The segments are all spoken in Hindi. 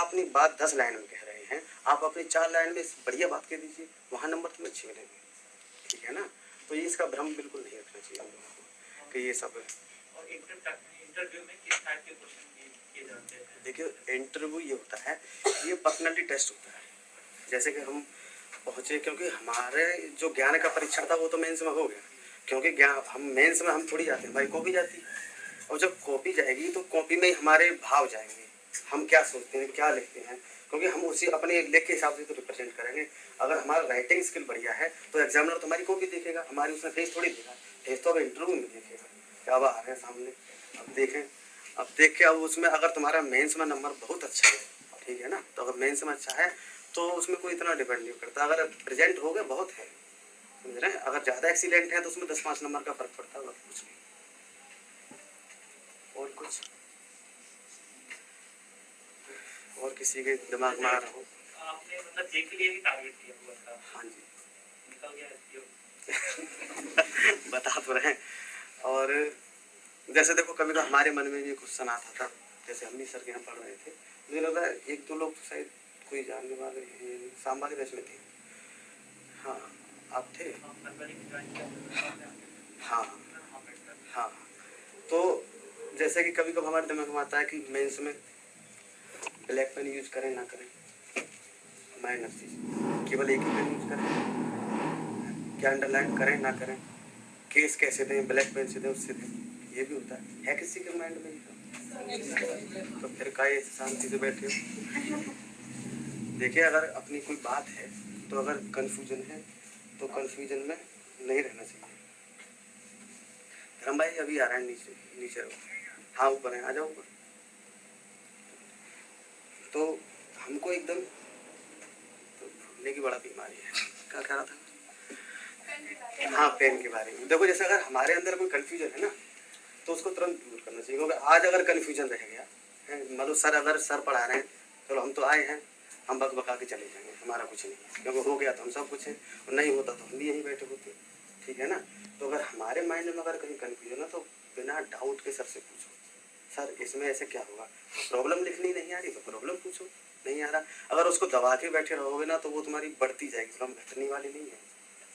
आप अपनी बात 10 लाइन में कह रहे हैं, आप अपनी 4 लाइन में बढ़िया बात कह दीजिए, वहाँ नंबर तुम्हें अच्छे मिलेंगे, ठीक है ना। तो ये इसका भ्रम बिल्कुल नहीं रखना चाहिए हम लोगों को कि ये सब है। और इंटरव्यू में किस टाइप के क्वेश्चन किए जाते हैं? देखिए इंटरव्यू ये होता है, ये पर्सनैलिटी टेस्ट होता है। जैसे कि हम पहुँचे, क्योंकि हमारे जो ज्ञान का परीक्षण था वो तो मेंस में हो गया, क्योंकि ज्ञान हम मेंस में हम थोड़ी जाते हैं, हमारी कॉपी जाती है, और जब कॉपी जाएगी तो कॉपी में ही हमारे भाव जाएंगे, हम क्या सोचते हैं क्या लिखते हैं, क्योंकि हम उसी अपने लेख के हिसाब से तो रिप्रेजेंट करेंगे। अगर हमारा राइटिंग स्किल बढ़िया है तो एग्जामिनर तो हमारी कॉपी देखेगा, हमारी उसने फेस थोड़ी देखा, फेस तो अब इंटरव्यू में देखेगा, क्या अब आ रहे हैं सामने, अब देखें, अब देख के अब उसमें अगर तुम्हारा मेंस में नंबर बहुत अच्छा है, ठीक है ना, तो अगर मेंस में अच्छा है तो उसमें कोई इतना डिपेंड नहीं करता, अगर प्रेजेंट हो गए बहुत है, समझ रहे हैं। अगर ज़्यादा एक्सीलेंट है तो उसमें 10-5 नंबर का फर्क पड़ता है, कुछ नहीं। और कुछ और किसी के दिमाग में आ रहा हो? आपने मतलब जे के लिए भी टारगेट किया हुआ था? हाँ जी। निकल गया बता तो रहे हैं। और जैसे देखो कभी कभी हमारे मन में भी क्वेश्चन आता था, जैसे हम भी सर के यहाँ पढ़ रहे थे, मुझे लगा 1-2 लोग तो शायद कोई जानने वाले शाम वाले बैच में थे। हाँ आप थे। हाँ हाँ। तो जैसे कि कभी कभी हमारे दिमाग में आता है कि मेंस में ब्लैक पेन यूज करें ना करें, माइनर चीज, केवल एक ही पेन यूज करें, क्या अंडरलाइन करें ना करें, केस कैसे दें, ब्लैक पेन से दें उससे दें, ये भी होता है किसी के माइंड में ये? तो फिर का ये शांति से बैठे हो। देखिए अगर अपनी कोई बात है तो अगर कंफ्यूजन है तो कंफ्यूजन में नहीं रहना चाहिए। धर्म भाई अभी आ रहा है नीचे, नीचे रहो। हाँ ऊपर है, आ जाओ ऊपर। तो हमको एकदम तो भूलने की बड़ा बीमारी है, क्या कह रहा था? हाँ पेन के बारे में। देखो जैसे अगर हमारे अंदर कोई कंफ्यूजन है ना तो उसको तुरंत दूर करना चाहिए, क्योंकि आज अगर कंफ्यूजन रह गया, मतलब सर अगर सर पढ़ा रहे हैं, चलो हम तो आए हैं, हम बक बका के चले जाएंगे, हमारा कुछ नहीं, क्योंकि हो गया तो हम सब कुछ है, और नहीं होता तो हम भी यहीं बैठे होते, ठीक है ना। तो अगर हमारे माइंड में अगर कहीं कंफ्यूजन है तो बिना डाउट के सर से पूछो, सर इसमें ऐसे क्या होगा, प्रॉब्लम लिखनी नहीं आ रही तो प्रॉब्लम पूछो, नहीं आ रहा, अगर उसको दबा के बैठे रहोगे ना तो वो तुम्हारी बढ़ती जाएगी, कम घटने वाली नहीं है,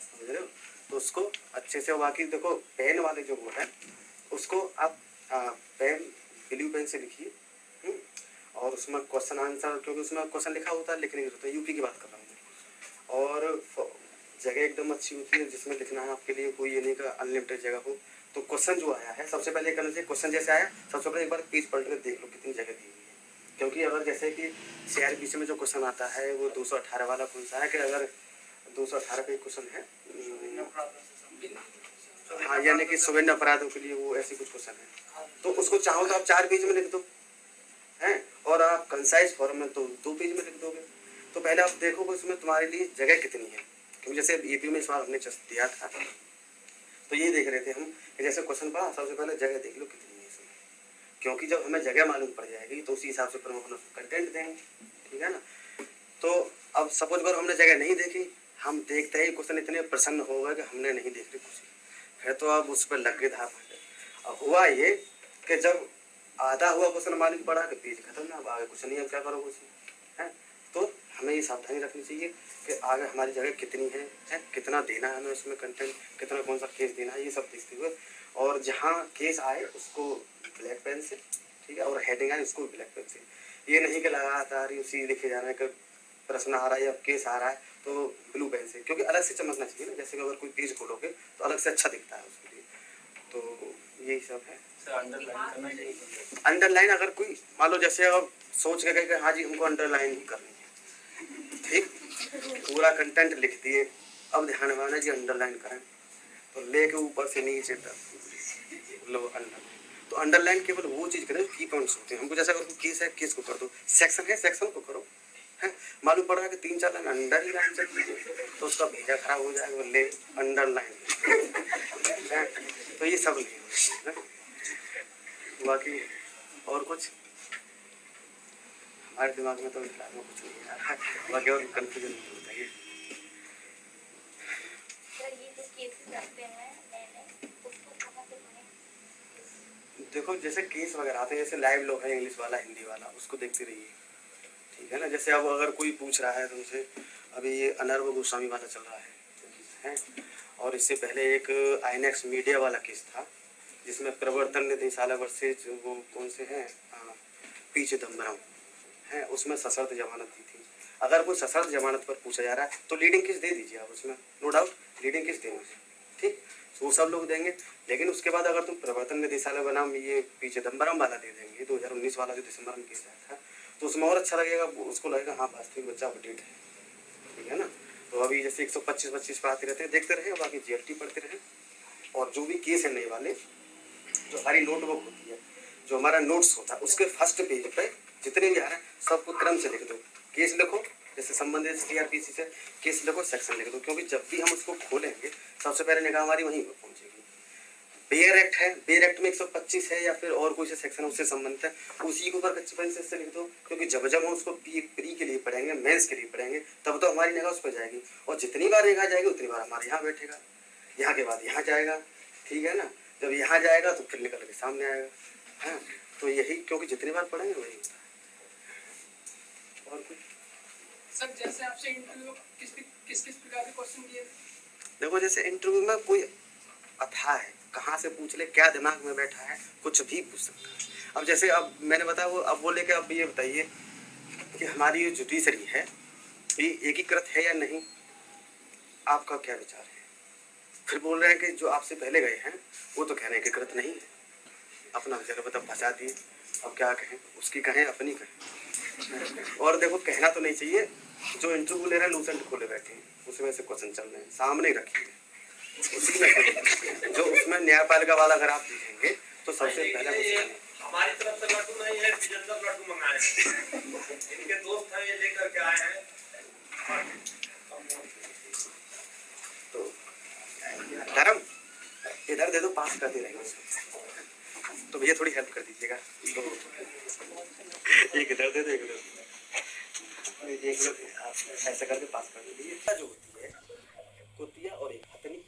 समझ रहे हो। तो उसको अच्छे से, बाकी देखो पेन वाले जो वो है उसको आप पेन ब्लू पेन से लिखिए, और उसमें क्वेश्चन आंसर, क्योंकि उसमें क्वेश्चन लिखा होता है, लिखने की जरूरत है, यूपी की बात कर रहा हूँ मैं। और जगह एकदम अच्छी होती है जिसमें लिखना है आपके लिए, कोई ये नहीं का अनलिमिटेड जगह हो। तो क्वेश्चन जो आया है सबसे पहले करना चाहिए, क्वेश्चन जैसे आया सबसे पहले एक बार पेज पलट कर देख लो कितनी जगह दी हुई है, क्योंकि अगर जैसे कि CRPC में जो क्वेश्चन आता है वो 218 वाला कौन सा है, कि अगर 218 का क्वेश्चन है, हाँ यानी कि सुविधा अपराधों के लिए वो ऐसे कुछ क्वेश्चन है, तो उसको चाहो तो आप 4 पेज में लिख दो हैं, और आप कंसाइज फॉर्म में तो 2 पेज में लिख दोगे। तो पहले आप देखोगे उसमें तुम्हारे लिए जगह कितनी है, क्योंकि जैसे यूपी में इस बार हमने दिया था तो ये देख रहे थे हम कि जैसे क्वेश्चन पढ़ा सबसे पहले जगह देख लो कितनी है इसमें, क्योंकि जब हमें जगह मालूम पड़ जाएगी तो उसी हिसाब से फिर हम अपना कंटेंट देंगे, ठीक है ना। तो अब सपोज करो हमने जगह नहीं देखी, हम देखते ही क्वेश्चन इतने प्रसन्न हो गए कि हमने नहीं देख रही कुछ, फिर तो अब उस पर लग गए धाप। अब हुआ ये कि जब आधा हुआ क्वेश्चन मालूम पड़ा कि पेज खत्म ना, अब आगे कुछ नहीं, अब क्या करोगे उसमें, है। तो हमें ये सावधानी रखनी चाहिए कि आगे हमारी जगह कितनी है, कितना देना है हमें उसमें कंटेंट, कितना कौन सा केस देना है, ये सब देखते हुए, और जहाँ केस आए उसको ब्लैक पेन से, ठीक है, और हेडिंग आए उसको ब्लैक पेन से, ये नहीं कि लगातार उसी लिखे जाना है कि प्रश्न आ रहा है या केस आ रहा है तो ब्लू पेन से, क्योंकि अलग से चमकना चाहिए ना, जैसे कि अगर कोई पेज खोलोगे तो अलग से अच्छा दिखता है उसके लिए। तो यही सब है। अंडरलाइन करना चाहिए। अंडरलाइन अगर कोई मान लो जैसे अब सोच के गए कि हाँ जी हमको अंडरलाइन ही करनी है, ठीक, पूरा कंटेंट लिख दिए, अब ध्यान माना जी अंडरलाइन करें, तो लेके ऊपर से नीचे तक लो अंडरलाइन। तो अंडरलाइन केवल वो चीज करें की पॉइंट्स होते हैं, हमको जैसे अगर केस है केस को कर दो, सेक्शन है सेक्शन को करो, है मालूम पड़ रहा है कि 3-4 लाइन अंडर ही लाइन चल रही है तो उसका भेजा खराब हो जाएगा, ले अंडरलाइन, तो ये सब नहीं है। बाकी और कुछ हमारे दिमाग में तो फिलहाल में कुछ नहीं आ रहा है, बाकी और कंफ्यूजन नहीं होता है। देखो जैसे केस वगैरह आते हैं, जैसे लाइव लो है इंग्लिश वाला हिंदी वाला, उसको देखते रहिए, ठीक ठीक है ना। जैसे अब अगर कोई पूछ रहा है तुमसे, अभी ये अनर्व गोस्वामी वाला चल रहा है, और इससे पहले एक आईनेक्स मीडिया वाला केस था जिसमें प्रवर्तन निदेशालय वर्सेज वो कौन से हैं, पी चिदम्बरम है, उसमें सशर्त जमानत दी थी। अगर कोई सशर्त जमानत पर पूछा जा रहा है तो लीडिंग केस दे दीजिए आप, उसमें नो डाउट लीडिंग केस देंगे, ठीक, वो सब लोग देंगे। लेकिन उसके बाद अगर तुम प्रवर्तन निदेशालय बनाम ये पी चिदम्बरम वाला दे देंगे, 2019 वाला जो दिसंबर में केस आया था, तो उसमें और अच्छा लगेगा, उसको लगेगा हाँ वास्तविक बच्चा अपडेट है, ठीक है ना। तो अभी जैसे 125 पे आते रहते हैं, देखते रहे, बाकी जीएफटी पढ़ते रहे, और जो भी केस है नए वाले, जो हमारी नोटबुक होती है, जो हमारा नोट्स होता है, उसके फर्स्ट पेज पे जितने भी आ रहे हैं सबको क्रम से लिख दो, केस लिखो, जैसे संबंधित सीआरपीसी से केस लिखो, सेक्शन लिख दो, क्योंकि जब भी हम उसको खोलेंगे सबसे पहले निगाह हमारी वहीं पर पहुंचेगी। बेयर एक्ट है, बेयर एक्ट में 125 है या फिर और कोई से सेक्शन उससे संबंधित है, उसी के ऊपर कच्चे पेन से लिख दो, क्योंकि जब जब हम उसको प्री के लिए पढ़ेंगे, मेंस के लिए पढ़ेंगे, तब तो हमारी निगाह उस पर जाएगी, और जितनी बार निगाह जाएगी उतनी बार हमारे यहाँ बैठेगा, यहाँ के बाद यहाँ जाएगा, ठीक है ना। जब यहाँ जाएगा तो फिर निकल के सामने आएगा, है। तो यही, क्योंकि जितनी बार पढ़ेंगे वही होता है। और कुछ सर, जैसे आपसे इंटरव्यू किस किस प्रकार के क्वेश्चन दिए? देखो, जैसे इंटरव्यू में कोई अथाह है, कहाँ से पूछ ले, क्या दिमाग में बैठा है, कुछ भी पूछ सकता है। अब जैसे अब मैंने बताया वो, अब वो लेके अब ये बताइए कि हमारी ये जुडिशरी है ये एकीकृत है या नहीं, आपका क्या विचार है। फिर बोल रहे हैं कि जो आपसे पहले गए हैं वो तो कह रहे हैं एकीकृत नहीं है, अपना जगह मतलब फंसा दिए, अब क्या कहें, उसकी कहें अपनी कहें। और देखो, कहना तो नहीं चाहिए, जो इंटरव्यू ले रहे हैं लूसेंट खोले बैठे हैं, उसमें से क्वेश्चन चल रहे हैं, सामने रखिए, उसी में जो उसमें न्यायपालिका वाला अगर आप देखेंगे तो सबसे पहले हमारी तरफ से लड्डू नहीं है, विजेंद्र लड्डू मंगाए हैं, इनके दोस्त हैं, ये लेकर के आए हैं। तो धर्म इधर दे दो, पास करते रहेंगे, तो भैया थोड़ी हेल्प कर दीजिएगा, तो एक इधर दे दो, एक इधर, एक लोग ऐसा करके पास कर दीजिए। जो होती है कुतिया और एक हथनी,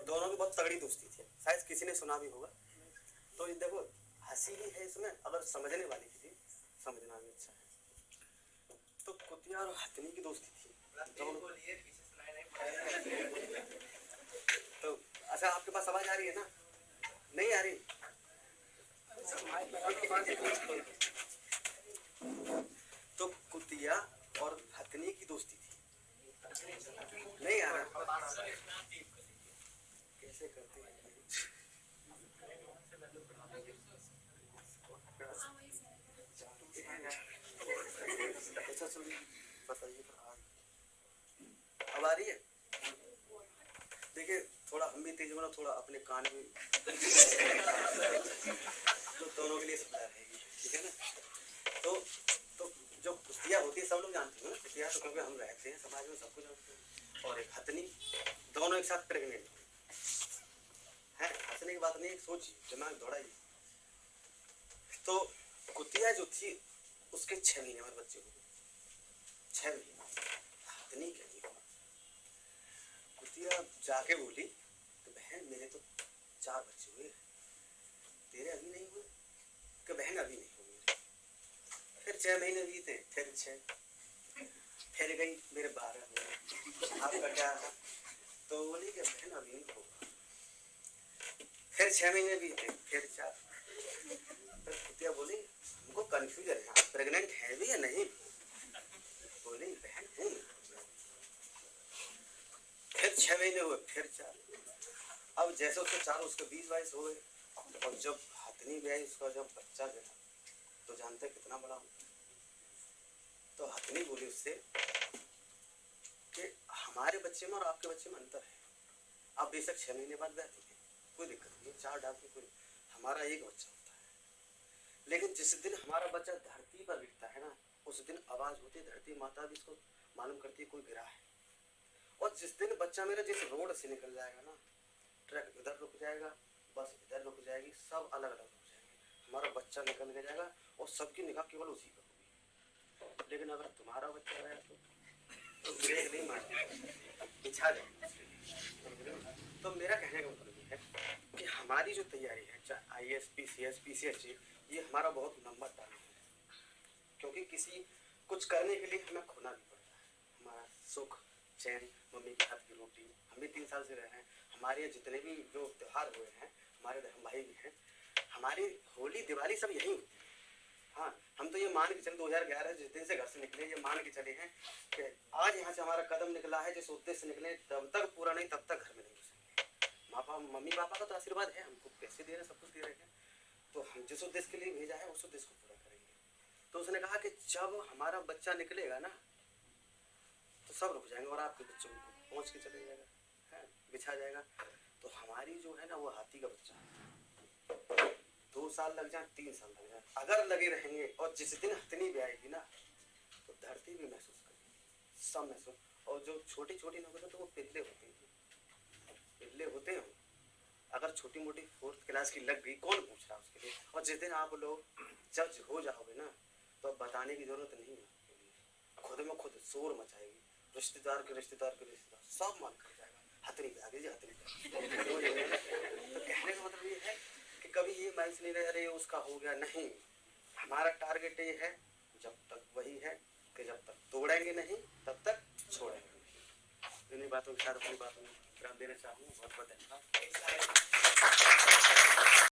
दोनों की बहुत तगड़ी दोस्ती थी, शायद किसी ने सुना भी होगा। तो ये देखो, हंसी भी है इसमें, अगर समझने वाली किसी समझना भी अच्छा है। तो कुतिया और हथनी की दोस्ती थी, तो अच्छा, आपके पास आवाज आ रही है ना, नहीं आ रही, तो कुतिया और हथनी की दोस्ती थी, नहीं आ रहा, कैसे करते हैं, बताइए, अब आ रही है। देखिए, थोड़ा हम भी तेज बना, थोड़ा अपने कान में तो दोनों के लिए सुविधा रहेगी, ठीक है ना। तो जो कुश्तियाँ होती है सब लोग जानते हैं ना, कुश्तियाँ तो क्योंकि हम रहते हैं समाज में, सब कुछ जानते हैं। और एक हथनी, दोनों एक साथ प्रेग्नेंट है, हंसने की बात नहीं, सोच दिमाग दौड़ाइए। तो कुतिया जो थी उसके 6 महीने में बच्चे हुए, 6 महीने, हथनी के नहीं हुआ। कुतिया जाके बोली कि बहन मेरे तो 4 बच्चे हुए, तेरे अभी नहीं हुए, कि बहन अभी नहीं हुए। फिर 6 महीने बीते, फिर 6, फिर गई मेरे 12 हुए, आपका क्या, तो बोली कि बहन अभी नहीं होगा। फिर 6 महीने बीते, फिर 4, फिर कुतिया बोली हमको कंफ्यूजन है, आप प्रेग्नेंट है भी या नहीं, बोली बहन हूँ। फिर 6 महीने हुए, फिर 4, अब जैसे उसके 4 उसके 20-22 हो गए, और जब हथनी ब्याई उसका जब बच्चा गया तो जानते कितना बड़ा हो। तो हथनी बोली उससे कि हमारे बच्चे में और आपके बच्चे में अंतर है, आप बेशक 6 महीने बाद ब्याह दोगे, कोई दिक्कत नहीं, 4 डाल के कोई, हमारा एक बच्चा होता है, लेकिन जिस दिन हमारा बच्चा धरती पर गिरता है ना, उस दिन आवाज होती है, धरती माता भी इसको मालूम करती है कोई गिरा है। और जिस दिन बच्चा मेरा जिस रोड से निकल जाएगा ना, ट्रक इधर रुक जाएगा, बस इधर रुक जाएगी, सब अलग अलग रुक जाएंगे, हमारा बच्चा निकल के जाएगा और सबकी निगाह केवल उसी पर होगी। लेकिन अगर तुम्हारा बच्चा रहा तो ब्रेक नहीं मारना, पिछा जाए। तो मेरा कहने का मतलब ये है कि हमारी जो तैयारी है, चाहे IAS, PCS, PCSG, ये हमारा बहुत लंबा टाइम है, क्योंकि किसी कुछ करने के लिए हमें खोना भी पड़ता है। हमारा सुख चैन, मम्मी के हाथ की रोटी, हम भी 3 साल से रहे हैं। हमारे यहाँ जितने भी जो त्यौहार हुए हैं, हमारे धर्म भाई भी हैं, हमारी होली दिवाली सब यहीं होती है। हाँ, हम तो ये मान के चले 2011 जिस दिन से घर से निकले, ये मान के चले हैं कि आज यहाँ से हमारा कदम निकला है, जिस उद्देश्य से निकले, तब तक पूरा नहीं, तब तक घर में नहीं घुसेंगे। माँ बाप, मम्मी पापा का तो आशीर्वाद है, हमको पैसे दे रहे हैं, सब कुछ दे रहे हैं, तो हम जिस उद्देश्य के लिए भेजा है उस उद्देश्य को पूरा करेंगे। तो उसने कहा कि जब हमारा बच्चा निकलेगा ना, तो सब रुक जाएंगे और आपके बच्चों को पहुँच के चले जाएगा, है बिछा जाएगा। तो हमारी जो है ना, वो हाथी का बच्चा है। 2 साल लग जाए, 3 साल लग जाए, अगर लगे रहेंगे, और जिस दिन हथनी भी आएगी ना, तो धरती भी महसूस करेगी, सब महसूस। और जो छोटी छोटी नौकरी, तो वो पिल्ले होते हैं, पिल्ले होते हैं। अगर छोटी मोटी 4th क्लास की लग गई, कौन पूछ रहा है उसके लिए। और जिस दिन आप लोग जज हो जाओगे ना, तो अब बताने की जरूरत नहीं है आपके लिए, खुद में खुद शोर मचाएगी, रिश्तेदार के रिश्तेदार सब मान कर जाएगा, हथनी पे आ गई जी, हथनी पे। तो कहने का मतलब ये है कि कभी ये माइंड नहीं रहे अरे उसका हो गया, नहीं। हमारा टारगेट ये है, जब तक वही है कि जब तक तोड़ेंगे नहीं, तब तक छोड़ेंगे नहीं। इन्हीं बातों के साथ अपनी बातों में विराम देना चाहूँगा। बहुत बहुत धन्यवाद।